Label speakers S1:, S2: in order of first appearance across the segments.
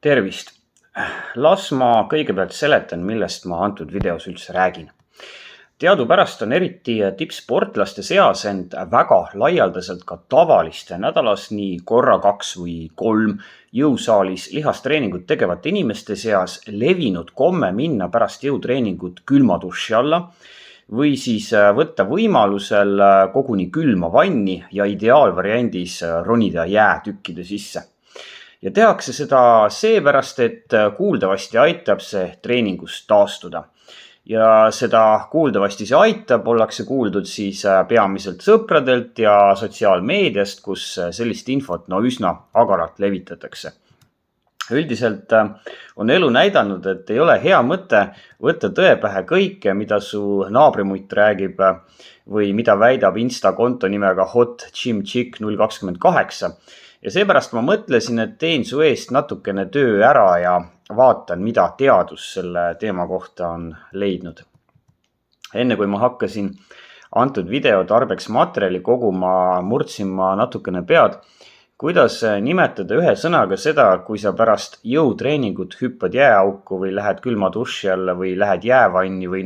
S1: Tervist! Las ma kõigepealt seletan, millest ma antud videos üldse räägin. Teadupärast on eriti tippsportlaste seas end väga laialdaselt ka tavaliste nädalas nii korra 2 või 3 jõusaalis lihastreeningut tegevate inimeste seas levinud komme minna pärast jõutreeningut külma duši alla või siis võtta võimalusel koguni külma vanni ja ideaalvariandis ronida jäätükkide sisse. Ja tehakse seda seepärast, et kuuldavasti aitab see treeningust taastuda. Ja seda kuuldavasti see aitab, ollakse kuuldud siis peamiselt sõpradelt ja sotsiaalmeediast, kus sellist infot üsna agaralt levitatakse. Üldiselt on elu näidanud, et ei ole hea mõte võtta tõe pähe kõike, mida su naabrimutt räägib või mida väidab Insta-konto nimega Hot Gym Chick 028. Ja seepärast ma mõtlesin, et teen su eest natukene töö ära ja vaatan, mida teadus selle teema kohta on leidnud. Enne kui ma hakkasin antud video tarbeks materjali koguma, murdsin ma natukene pead, kuidas nimetada ühe sõnaga seda, kui sa pärast jõutreeningut hüppad jääauku või lähed külma duši alla või lähed jäävanni või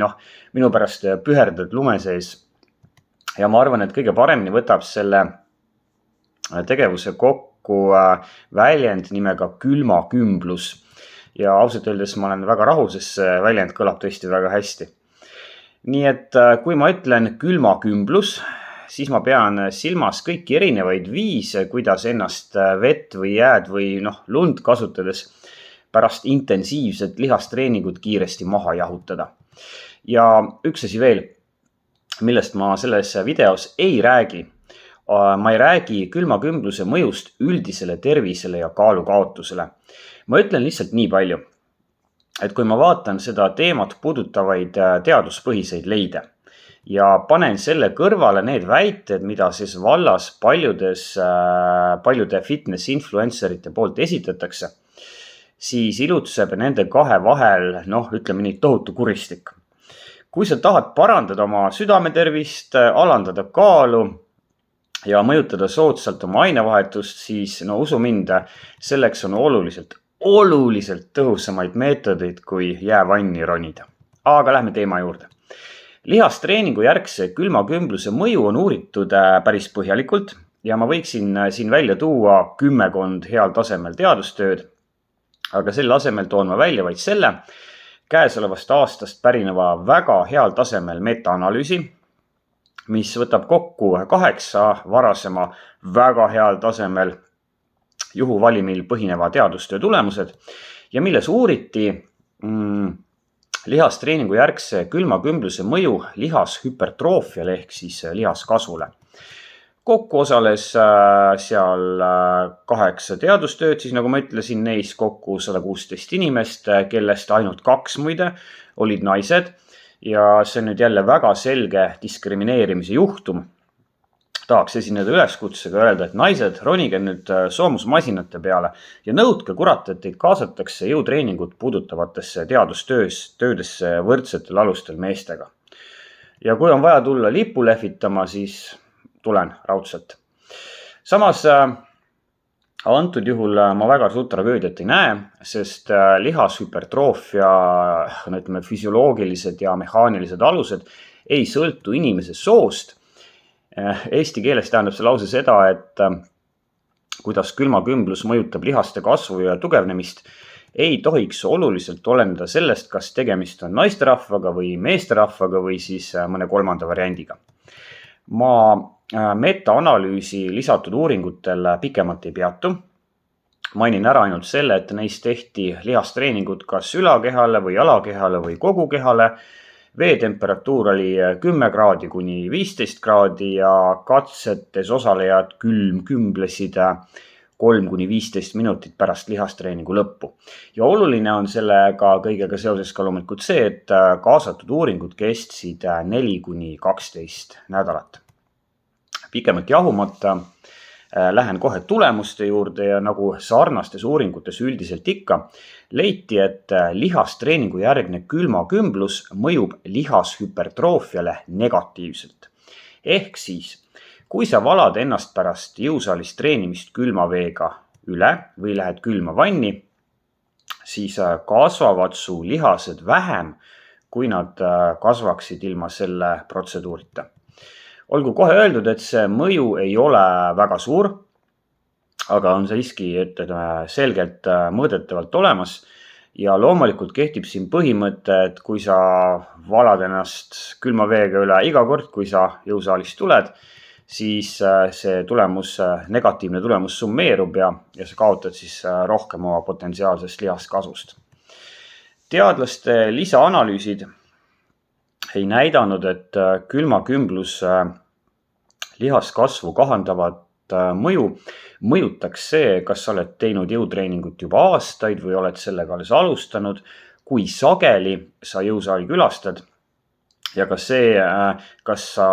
S1: minu pärast püherdad lume sees. Ja ma arvan, et kõige paremini võtab selle tegevuse kokku väljend nimega külmakümblus. Ja ausalt öeldes ma olen väga rahul, sest see väljend kõlab tõesti väga hästi. Nii et kui ma ütlen külmakümblus, siis ma pean silmas kõiki erinevaid viise, kuidas ennast vett või jääd või lund kasutades pärast intensiivset lihastreeningut kiiresti maha jahutada. Ja üks asi veel, millest ma selles videos ei räägi. Ma ei räägi külmakümbluse mõjust üldisele tervisele ja kaalukaotusele. Ma ütlen lihtsalt nii palju, et kui ma vaatan seda teemat puudutavaid teaduspõhiseid leide ja panen selle kõrvale need väited, mida siis vallas paljude fitness influencerite poolt esitatakse, siis ilutseb nende kahe vahel, ütleme nii, tohutu kuristik. Kui sa tahad parandada oma südametervist, alandada kaalu ja mõjutada soodsalt oma ainevahetust, siis usu mind, selleks on oluliselt tõhusamaid meetodeid kui jäävanni ronida. Aga lähme teema juurde. Lihastreeningu järgse külmakümbluse mõju on uuritud päris põhjalikult ja ma võiksin siin välja tuua 10 heal tasemel teadustööd, aga selle asemel toon ma välja vaid selle käesolevast aastast pärineva väga heal tasemel metaanalüüsi, mis võtab kokku 8 varasema väga heal tasemel juhuvalimil põhineva teadustöö tulemused ja milles uuriti lihastreeningu järgse külmakümbluse mõju lihashüpertroofiale ehk siis lihaskasvule. Kokku osales seal 8 teadustööd, siis nagu ma ütlesin, neis kokku 116 inimest, kellest ainult 2 muide olid naised. Ja see on nüüd jälle väga selge diskrimineerimise juhtum. Tahaks esineda üleskutsega öelda, et naised, ronige nüüd soomusmasinate peale ja nõudke kurat, et teid kaasatakse jõutreeningut puudutavatesse teadustöödesse võrdsetel alustel meestega. Ja kui on vaja tulla lipu lehvitama, siis tulen raudselt. Samas antud juhul ma väga suurt tragöödiat ei näe, sest lihashüpertroofia füsioloogilised ja mehaanilised alused ei sõltu inimese soost. Eesti keeles tähendab see lause seda, et kuidas külmakümblus mõjutab lihaste kasvu ja tugevnemist, ei tohiks oluliselt oleneda sellest, kas tegemist on naisterahvaga või meesterahvaga või siis mõne kolmanda variandiga. Ma metaanalüüsi lisatud uuringutel pikemalt ei peatu. Mainin ära ainult selle, et neist tehti lihastreeningut kas ülakehale või alakehale või kogu kehale. Veetemperatuur oli 10 kraadi kuni 15 kraadi ja katsetes osalejad külmkümblesid 3-15 minutit pärast lihastreeningu lõppu. Ja oluline on sellega kõigega seoses ka loomulikult see, et kaasatud uuringud kestsid 4-12 nädalat. Pikemalt jahumata lähen kohe tulemuste juurde ja nagu sarnastes uuringutes üldiselt ikka, leiti, et lihastreeningu järgne külmakümblus mõjub lihashüpertroofiale negatiivselt. Ehk siis, kui sa valad ennast pärast jõusaalist treenimist külma veega üle või lähed külma vanni, siis kasvavad su lihased vähem, kui nad kasvaksid ilma selle protseduurita. Olgu kohe öeldud, et see mõju ei ole väga suur, aga on siiski selgelt mõõdetavalt olemas. Ja loomulikult kehtib siin põhimõte, et kui sa valad ennast külma veega üle iga kord, kui sa jõusaalist tuled, siis see negatiivne tulemus summeerub ja sa kaotad siis rohkem oma potentsiaalsest lihaskasvust. Teadlaste lisaanalüüsid ei näidanud, et külmakümblus lihaskasvu kahandavat mõju mõjutaks see, kas sa oled teinud jõutreeningut juba aastaid või oled sellega alles alustanud, kui sageli sa jõusaali külastad ja ka see, kas sa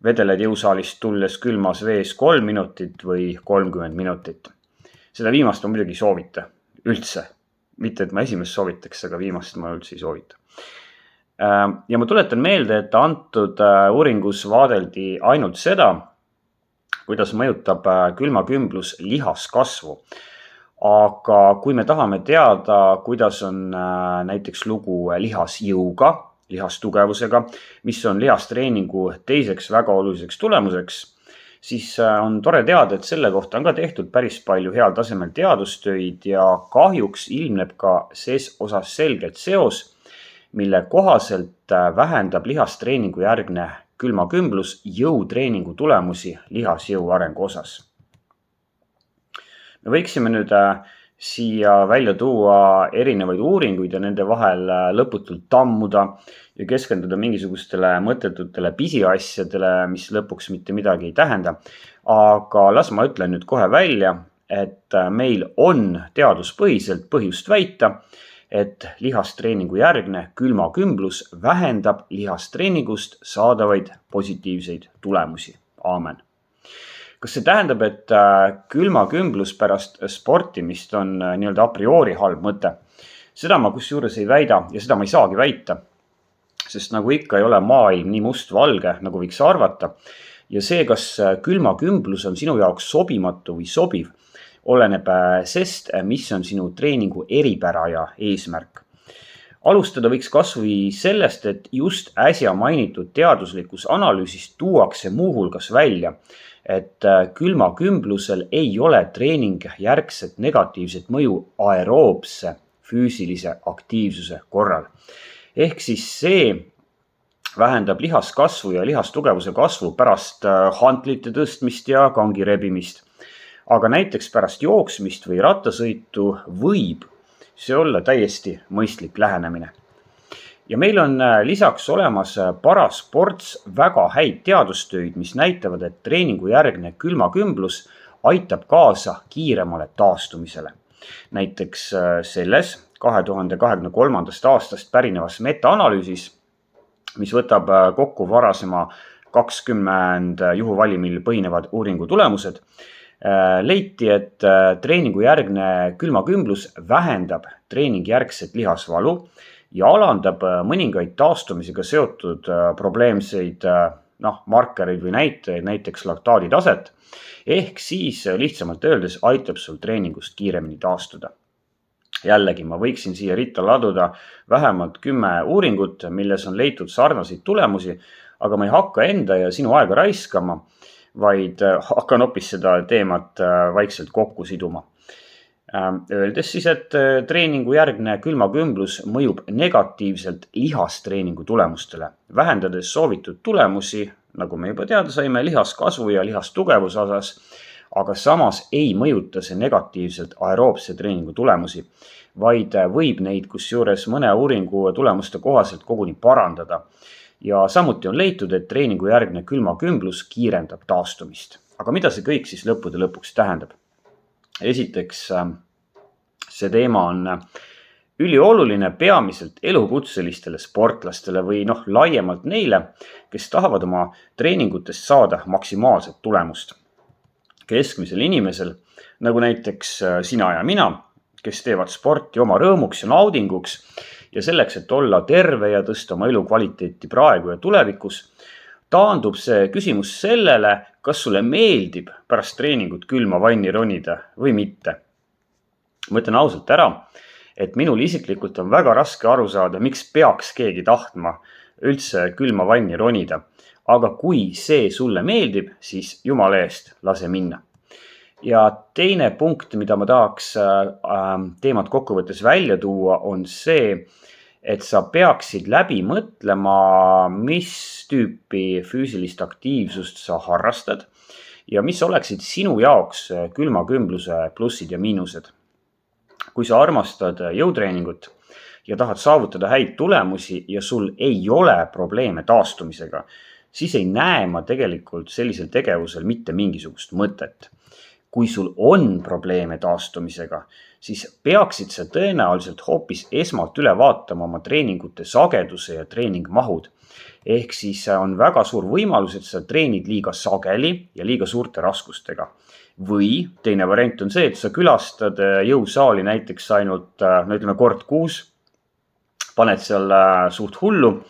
S1: vedeled jõusaalist tulles külmas vees 3 minutit või 30 minutit. Seda viimast ma muidugi ei soovita üldse. Mitte, et ma esimest soovitaks, aga viimast ma üldse ei soovita. Ja ma tuletan meelde, et antud uuringus vaadeldi ainult seda, kuidas mõjutab külmakümblus lihaskasvu. Aga kui me tahame teada, kuidas on näiteks lugu lihasjõuga, lihastugevusega, mis on lihastreeningu teiseks väga oluliseks tulemuseks, siis on tore teada, et selle kohta on ka tehtud päris palju heal tasemel teadustöid ja kahjuks ilmneb ka ses osas selgelt seos, mille kohaselt vähendab lihastreeningu järgne külmakümblus jõutreeningu tulemusi lihasjõu arengu osas. Me võiksime nüüd siia välja tuua erinevaid uuringuid ja nende vahel lõputult tammuda ja keskenduda mingisugustele mõttetutele pisiasjadele, mis lõpuks mitte midagi ei tähenda. Aga las ma ütlen nüüd kohe välja, et meil on teaduspõhiselt põhjust väita, et lihastreeningu järgne külmakümblus vähendab lihastreeningust saadavaid positiivseid tulemusi. Aamen. Kas see tähendab, et külmakümblus pärast sportimist on nii-öelda a priori halb mõte? Seda ma kusjuures ei väida ja seda ma ei saagi väita, sest nagu ikka ei ole maailm nii mustvalge, nagu võiks arvata. Ja see, kas külmakümblus on sinu jaoks sobimatu või sobiv, oleneb sest, mis on sinu treeningu eripära ja eesmärk. Alustada võiks kasvõi sellest, et just äsja mainitud teaduslikus analüüsis tuuakse muuhulgas välja, et külmakümblusel ei ole treening järgset negatiivset mõju aeroobse füüsilise aktiivsuse korral. Ehk siis see vähendab lihaskasvu ja lihastugevuse kasvu pärast hantlite tõstmist ja kangi rebimist. Aga näiteks pärast jooksmist või rattasõitu võib see olla täiesti mõistlik lähenemine. Ja meil on lisaks olemas parasports väga häid teadustöid, mis näitavad, et treeningu järgne külmakümblus aitab kaasa kiiremale taastumisele. Näiteks selles 2023. aastast pärinevas metaanalüüsis, mis võtab kokku varasema 20 juhuvalimil põhinevad uuringu tulemused, leiti, et treeningu järgne külmakümblus vähendab treeningjärgset lihasvalu ja alandab mõningaid taastumisega seotud probleemseid markereid või näitajaid, näiteks laktaaditaset, ehk siis lihtsamalt öeldes aitab sul treeningust kiiremini taastuda. Jällegi, ma võiksin siia ritta laduda vähemalt 10 uuringut, milles on leitud sarnaseid tulemusi, aga ma ei hakka enda ja sinu aega raiskama, vaid hakkan hoopis seda teemat vaikselt kokku siduma. Öeldes siis, et treeningu järgne külmakümblus mõjub negatiivselt lihastreeningu tulemustele, vähendades soovitud tulemusi, nagu me juba teada saime, lihaskasvu ja lihastugevuse osas, aga samas ei mõjuta see negatiivselt aeroobse treeningu tulemusi, vaid võib neid kusjuures mõne uuringu tulemuste kohaselt koguni parandada. Ja samuti on leitud, et treeningu järgne külmakümblus kiirendab taastumist. Aga mida see kõik siis lõppude lõpuks tähendab? Esiteks, see teema on ülioluline peamiselt elukutselistele sportlastele või laiemalt neile, kes tahavad oma treeningutest saada maksimaalset tulemust. Keskmisel inimesel, nagu näiteks sina ja mina, kes teevad sporti oma rõõmuks ja naudinguks ja selleks, et olla terve ja tõsta oma elukvaliteeti praegu ja tulevikus, taandub see küsimus sellele, kas sulle meeldib pärast treeningut külma vanni ronida või mitte. Ma ütlen ausalt ära, et minul isiklikult on väga raske aru saada, miks peaks keegi tahtma üldse külma vanni ronida. Aga kui see sulle meeldib, siis jumala eest, lase minna. Ja teine punkt, mida ma tahaks teemat kokkuvõttes välja tuua, on see, et sa peaksid läbi mõtlema, mis tüüpi füüsilist aktiivsust sa harrastad ja mis oleksid sinu jaoks külmakümbluse plussid ja miinused. Kui sa armastad jõutreeningut ja tahad saavutada häid tulemusi ja sul ei ole probleeme taastumisega, siis ei näe ma tegelikult sellisel tegevusel mitte mingisugust mõtet. Kui sul on probleeme taastumisega, siis peaksid sa tõenäoliselt hoopis esmalt üle vaatama oma treeningute sageduse ja treeningmahud. Ehk siis on väga suur võimalus, et sa treenid liiga sageli ja liiga suurte raskustega. Või teine variant on see, et sa külastad jõusaali näiteks ainult kord kuus, paned seal suht hullu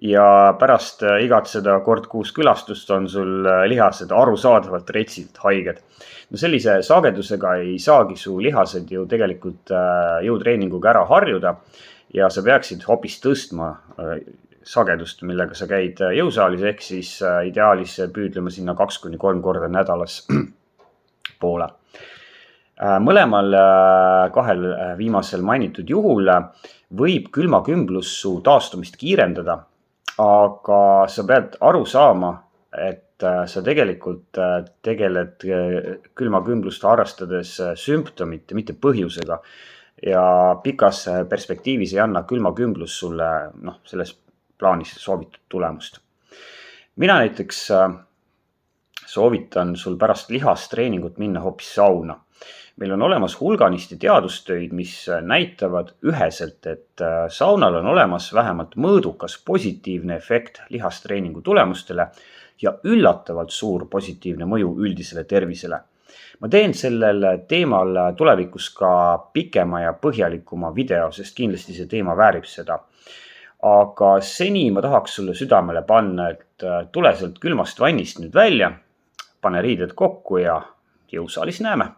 S1: ja pärast igat seda kord kuus külastust on sul lihased arusaadavalt retsilt haiged. No sellise sagedusega ei saagi su lihased ju tegelikult jõutreeninguga ära harjuda ja sa peaksid hoopis tõstma sagedust, millega sa käid jõusaalis, ehk siis ideaalis püüdlema sinna 2-3 korda nädalas poole. Mõlemal kahel viimasel mainitud juhul võib külmakümblus su taastumist kiirendada, aga sa pead aru saama, et sa tegelikult tegeled külmakümblust harrastades sümptomite, mitte põhjusega. Ja pikas perspektiivis ei anna külmakümblus sulle selles plaanis soovitud tulemust. Mina näiteks soovitan sul pärast lihastreeningut minna hoopis sauna. Meil on olemas hulganisti teadustöid, mis näitavad üheselt, et saunal on olemas vähemalt mõõdukas positiivne efekt lihastreeningu tulemustele ja üllatavalt suur positiivne mõju üldisele tervisele. Ma teen sellel teemal tulevikus ka pikema ja põhjalikuma video, sest kindlasti see teema väärib seda. Aga seni ma tahaks sulle südamele panna, et tule sealt külmast vannist nüüd välja, pane riided kokku ja jõusaalis näeme.